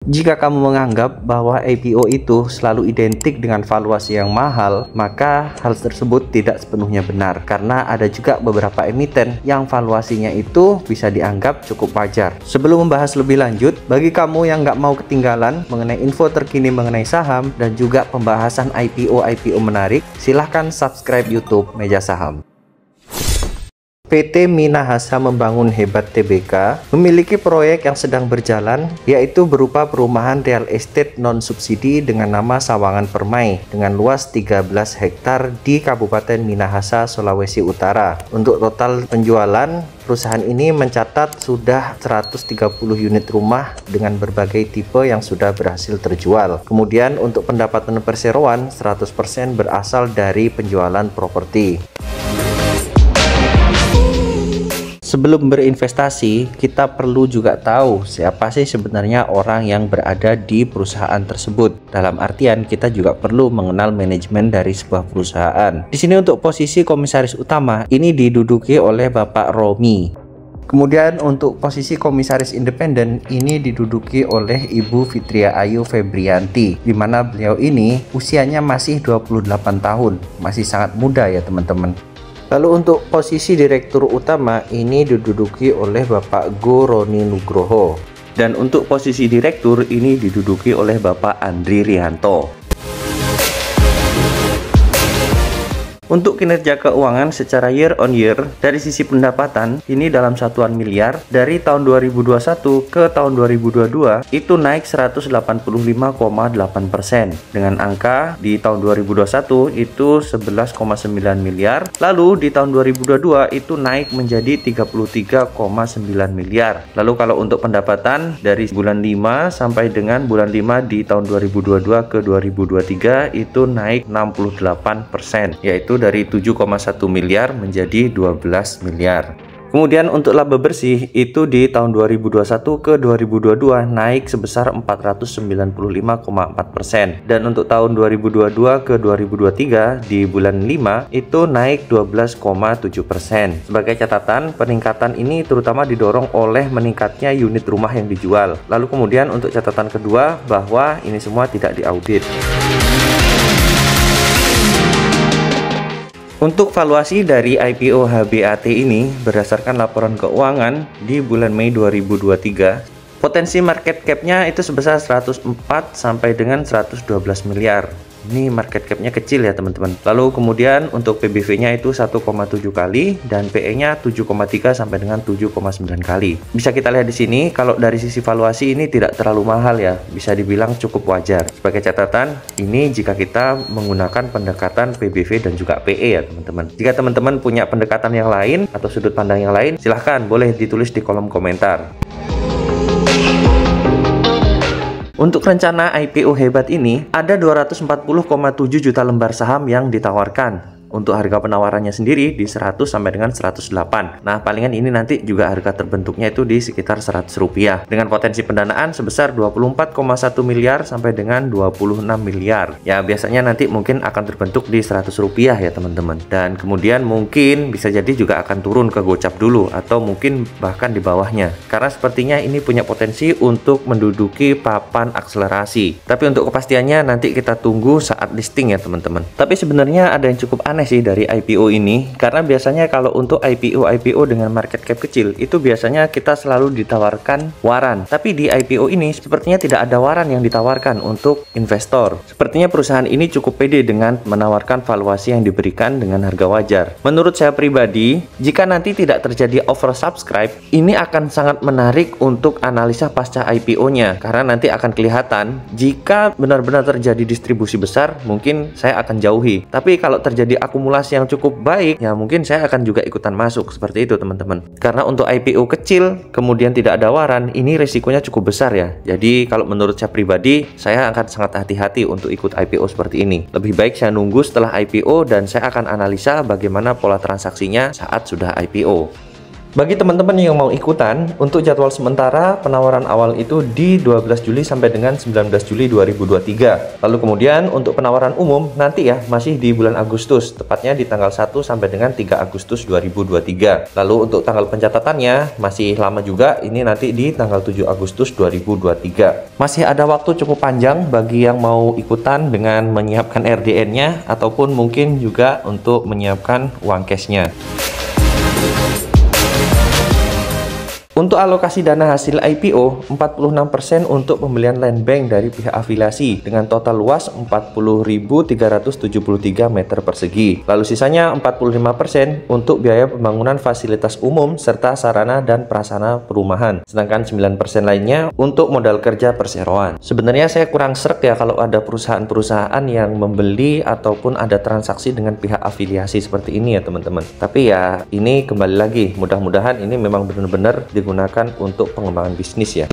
Jika kamu menganggap bahwa IPO itu selalu identik dengan valuasi yang mahal, maka hal tersebut tidak sepenuhnya benar, karena ada juga beberapa emiten yang valuasinya itu bisa dianggap cukup wajar. Sebelum membahas lebih lanjut, bagi kamu yang nggak mau ketinggalan mengenai info terkini mengenai saham dan juga pembahasan IPO menarik, silahkan subscribe YouTube Meja Saham. PT Minahasa Membangun Hebat Tbk memiliki proyek yang sedang berjalan, yaitu berupa perumahan real estate non-subsidi dengan nama Sawangan Permai dengan luas 13 hektar di Kabupaten Minahasa, Sulawesi Utara. Untuk total penjualan, perusahaan ini mencatat sudah 130 unit rumah dengan berbagai tipe yang sudah berhasil terjual. Kemudian untuk pendapatan perseroan 100% berasal dari penjualan properti. Sebelum berinvestasi, kita perlu juga tahu siapa sih sebenarnya orang yang berada di perusahaan tersebut. Dalam artian, kita juga perlu mengenal manajemen dari sebuah perusahaan. Di sini untuk posisi komisaris utama, ini diduduki oleh Bapak Romi. Kemudian untuk posisi komisaris independen, ini diduduki oleh Ibu Fitria Ayu Febrianti, di mana beliau ini usianya masih 28 tahun, masih sangat muda ya teman-teman. Lalu untuk posisi direktur utama ini diduduki oleh Bapak Go Roni Nugroho. Dan untuk posisi direktur ini diduduki oleh Bapak Andri Rianto. Untuk kinerja keuangan secara year on year, dari sisi pendapatan, ini dalam satuan miliar, dari tahun 2021 ke tahun 2022, itu naik 185,8%. Dengan angka di tahun 2021 itu 11,9 miliar, lalu di tahun 2022 itu naik menjadi 33,9 miliar. Lalu kalau untuk pendapatan, dari bulan 5 sampai dengan bulan 5 di tahun 2022 ke 2023, itu naik 68%, yaitu dari 7,1 miliar menjadi 12 miliar. Kemudian untuk laba bersih itu di tahun 2021 ke 2022 naik sebesar 495,4%, dan untuk tahun 2022 ke 2023 di bulan 5 itu naik 12,7%. Sebagai catatan, peningkatan ini terutama didorong oleh meningkatnya unit rumah yang dijual. Lalu kemudian untuk catatan kedua, bahwa ini semua tidak diaudit. Untuk valuasi dari IPO HBAT ini berdasarkan laporan keuangan di bulan Mei 2023, potensi market cap-nya itu sebesar 104 sampai dengan 112 miliar. Ini market cap-nya kecil ya teman-teman. Lalu kemudian untuk PBV-nya itu 1,7 kali dan PE-nya 7,3 sampai dengan 7,9 kali. Bisa kita lihat di sini kalau dari sisi valuasi ini tidak terlalu mahal ya, bisa dibilang cukup wajar. Sebagai catatan, ini jika kita menggunakan pendekatan PBV dan juga PE ya teman-teman. Jika teman-teman punya pendekatan yang lain atau sudut pandang yang lain, silahkan boleh ditulis di kolom komentar. Untuk rencana IPO hebat ini, ada 240,7 juta lembar saham yang ditawarkan. Untuk harga penawarannya sendiri di 100 sampai dengan 108. Nah, palingan ini nanti juga harga terbentuknya itu di sekitar 100 rupiah. Dengan potensi pendanaan sebesar 24,1 miliar sampai dengan 26 miliar. Ya, biasanya nanti mungkin akan terbentuk di 100 rupiah ya teman-teman. Dan kemudian mungkin bisa jadi juga akan turun ke gocap dulu atau mungkin bahkan di bawahnya. Karena sepertinya ini punya potensi untuk menduduki papan akselerasi. Tapi untuk kepastiannya nanti kita tunggu saat listing ya teman-teman. Tapi sebenarnya ada yang cukup aneh sih dari IPO ini, karena biasanya kalau untuk IPO dengan market cap kecil itu biasanya kita selalu ditawarkan waran, tapi di IPO ini sepertinya tidak ada waran yang ditawarkan untuk investor. Sepertinya perusahaan ini cukup pede dengan menawarkan valuasi yang diberikan dengan harga wajar. Menurut saya pribadi, jika nanti tidak terjadi oversubscribe, ini akan sangat menarik untuk analisa pasca IPO-nya, karena nanti akan kelihatan jika benar-benar terjadi distribusi besar, mungkin saya akan jauhi. Tapi kalau terjadi akumulasi yang cukup baik, ya mungkin saya akan juga ikutan masuk seperti itu teman-teman. Karena untuk IPO kecil kemudian tidak ada waran, ini resikonya cukup besar ya. Jadi kalau menurut saya pribadi, saya akan sangat hati-hati untuk ikut IPO seperti ini. Lebih baik saya nunggu setelah IPO dan saya akan analisa bagaimana pola transaksinya saat sudah IPO. Bagi teman-teman yang mau ikutan, untuk jadwal sementara penawaran awal itu di 12 Juli sampai dengan 19 Juli 2023. Lalu kemudian untuk penawaran umum nanti ya masih di bulan Agustus, tepatnya di tanggal 1 sampai dengan 3 Agustus 2023. Lalu untuk tanggal pencatatannya masih lama juga, ini nanti di tanggal 7 Agustus 2023. Masih ada waktu cukup panjang bagi yang mau ikutan dengan menyiapkan RDN-nya ataupun mungkin juga untuk menyiapkan uang cash-nya. Untuk alokasi dana hasil IPO, 46% untuk pembelian land bank dari pihak afiliasi dengan total luas 40.373 meter persegi. Lalu sisanya 45% untuk biaya pembangunan fasilitas umum serta sarana dan prasarana perumahan. Sedangkan 9% lainnya untuk modal kerja perseroan. Sebenarnya saya kurang srek ya kalau ada perusahaan-perusahaan yang membeli ataupun ada transaksi dengan pihak afiliasi seperti ini ya teman-teman. Tapi ya ini kembali lagi, mudah-mudahan ini memang benar-benar digunakan untuk pengembangan bisnis ya.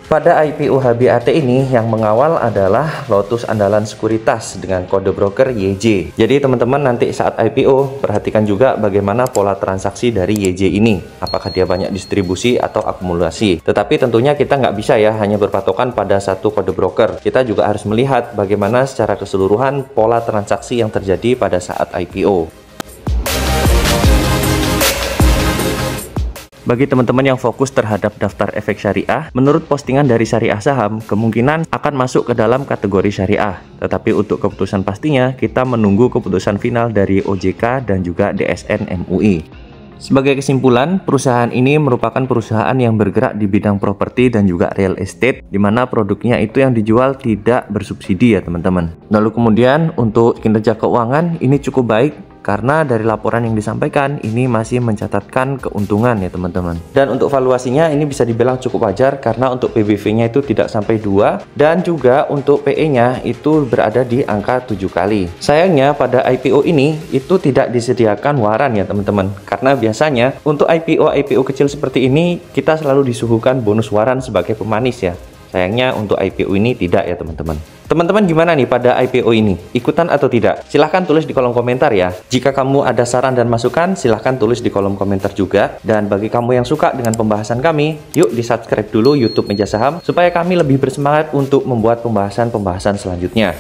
Pada IPO HBAT ini yang mengawal adalah Lotus Andalan Sekuritas dengan kode broker YJ. Jadi teman-teman nanti saat IPO perhatikan juga bagaimana pola transaksi dari YJ ini. Apakah dia banyak distribusi atau akumulasi. Tetapi tentunya kita nggak bisa ya hanya berpatokan pada satu kode broker. Kita juga harus melihat bagaimana secara keseluruhan pola transaksi yang terjadi pada saat IPO. Bagi teman-teman yang fokus terhadap daftar efek syariah, menurut postingan dari Syariah Saham, kemungkinan akan masuk ke dalam kategori syariah. Tetapi untuk keputusan pastinya, kita menunggu keputusan final dari OJK dan juga DSN MUI. Sebagai kesimpulan, perusahaan ini merupakan perusahaan yang bergerak di bidang properti dan juga real estate, di mana produknya itu yang dijual tidak bersubsidi ya teman-teman. Lalu kemudian untuk kinerja keuangan ini cukup baik, karena dari laporan yang disampaikan ini masih mencatatkan keuntungan ya teman-teman. Dan untuk valuasinya ini bisa dibilang cukup wajar karena untuk PBV-nya itu tidak sampai 2 dan juga untuk PE-nya itu berada di angka 7 kali. Sayangnya pada IPO ini itu tidak disediakan waran ya teman-teman. Karena biasanya untuk IPO kecil seperti ini kita selalu disuguhkan bonus waran sebagai pemanis ya. Sayangnya untuk IPO ini tidak ya teman-teman. Teman-teman gimana nih pada IPO ini? Ikutan atau tidak? Silahkan tulis di kolom komentar ya. Jika kamu ada saran dan masukan, silahkan tulis di kolom komentar juga. Dan bagi kamu yang suka dengan pembahasan kami, yuk di subscribe dulu YouTube Meja Saham supaya kami lebih bersemangat untuk membuat pembahasan-pembahasan selanjutnya.